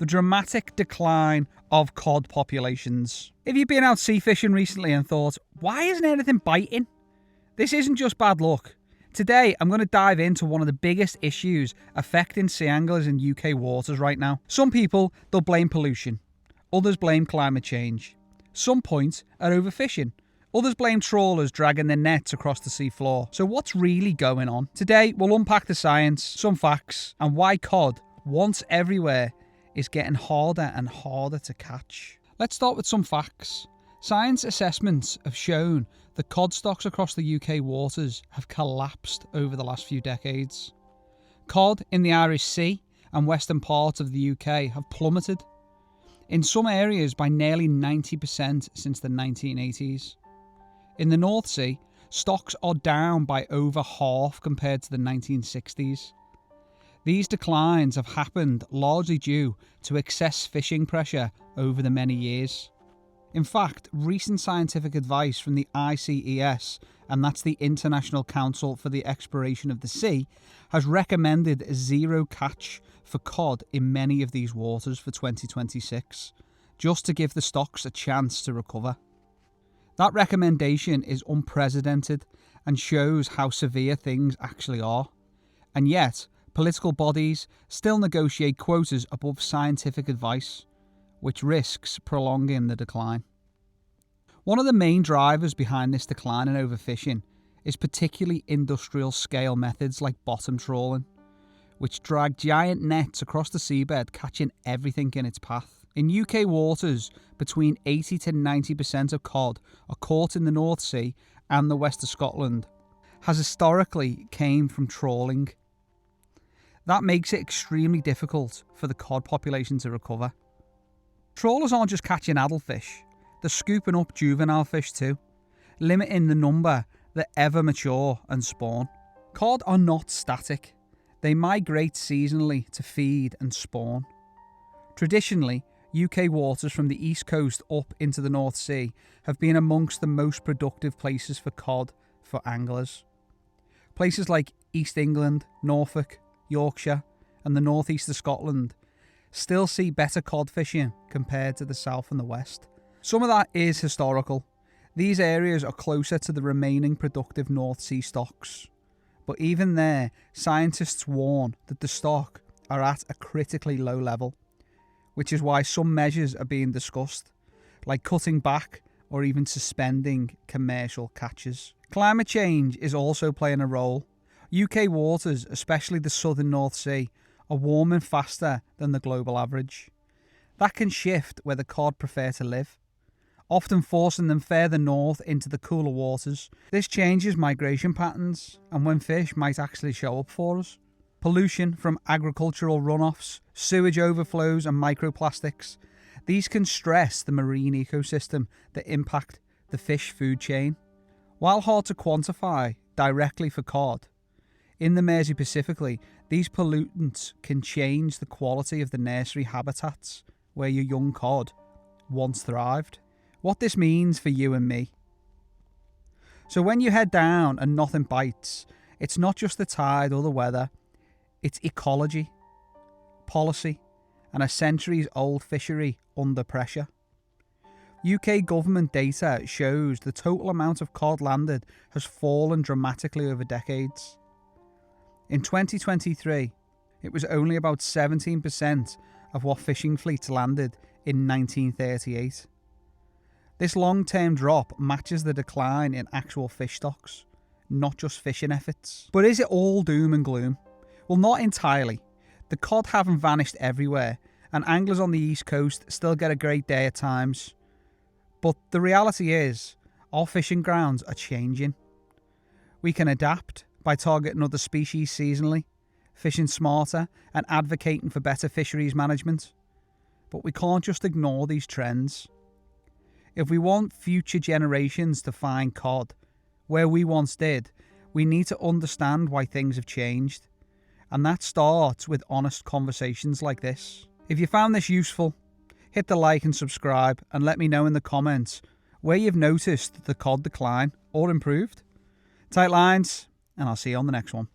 the dramatic decline of cod populations. If you've been out sea fishing recently and thought, why isn't anything biting? This isn't just bad luck. Today, I'm going to dive into one of the biggest issues affecting sea anglers in UK waters right now. Some people, they'll blame pollution. Others blame climate change. Some point at overfishing. Others blame trawlers dragging their nets across the seafloor. So what's really going on? Today, we'll unpack the science, some facts, and why cod, once everywhere, is getting harder and harder to catch. Let's start with some facts. Science assessments have shown that cod stocks across the UK waters have collapsed over the last few decades. Cod in the Irish Sea and western parts of the UK have plummeted, in some areas by nearly 90% since the 1980s. In the North Sea, stocks are down by over half compared to the 1960s. These declines have happened largely due to excess fishing pressure over the many years. In fact, recent scientific advice from the ICES, and that's the International Council for the Exploration of the Sea, has recommended zero catch for cod in many of these waters for 2026, just to give the stocks a chance to recover. That recommendation is unprecedented and shows how severe things actually are. And yet, political bodies still negotiate quotas above scientific advice, which risks prolonging the decline. One of the main drivers behind this decline in overfishing is particularly industrial scale methods like bottom trawling, which drag giant nets across the seabed, catching everything in its path. In UK waters, between 80 to 90% of cod are caught in the North Sea and the west of Scotland, has historically came from trawling. That makes it extremely difficult for the cod population to recover. Trawlers aren't just catching adult fish, they're scooping up juvenile fish too, limiting the number that ever mature and spawn. Cod are not static. They migrate seasonally to feed and spawn. Traditionally, UK waters from the east coast up into the North Sea have been amongst the most productive places for cod for anglers. Places like East England, Norfolk, Yorkshire and the northeast of Scotland still see better cod fishing compared to the south and the west. Some of that is historical. These areas are closer to the remaining productive North Sea stocks. But even there, scientists warn that the stock are at a critically low level, which is why some measures are being discussed, like cutting back or even suspending commercial catches. Climate change is also playing a role. UK waters, especially the southern North Sea, are warming faster than the global average. That can shift where the cod prefer to live, often forcing them further north into the cooler waters. This changes migration patterns and when fish might actually show up for us. Pollution from agricultural runoffs, sewage overflows and microplastics, these can stress the marine ecosystem that impact the fish food chain. While hard to quantify directly for cod, in the Mersey specifically, these pollutants can change the quality of the nursery habitats where your young cod once thrived. What this means for you and me. So when you head down and nothing bites, it's not just the tide or the weather, it's ecology, policy, and a centuries-old fishery under pressure. UK government data shows the total amount of cod landed has fallen dramatically over decades. In 2023, it was only about 17% of what fishing fleets landed in 1938. This long-term drop matches the decline in actual fish stocks, not just fishing efforts. But is it all doom and gloom? Well, not entirely. The cod haven't vanished everywhere, and anglers on the east coast still get a great day at times. But the reality is, our fishing grounds are changing. We can adapt by targeting other species seasonally, fishing smarter and advocating for better fisheries management. But we can't just ignore these trends. If we want future generations to find cod where we once did, we need to understand why things have changed. And that starts with honest conversations like this. If you found this useful, hit the like and subscribe and let me know in the comments where you've noticed the cod decline or improved. Tight lines, and I'll see you on the next one.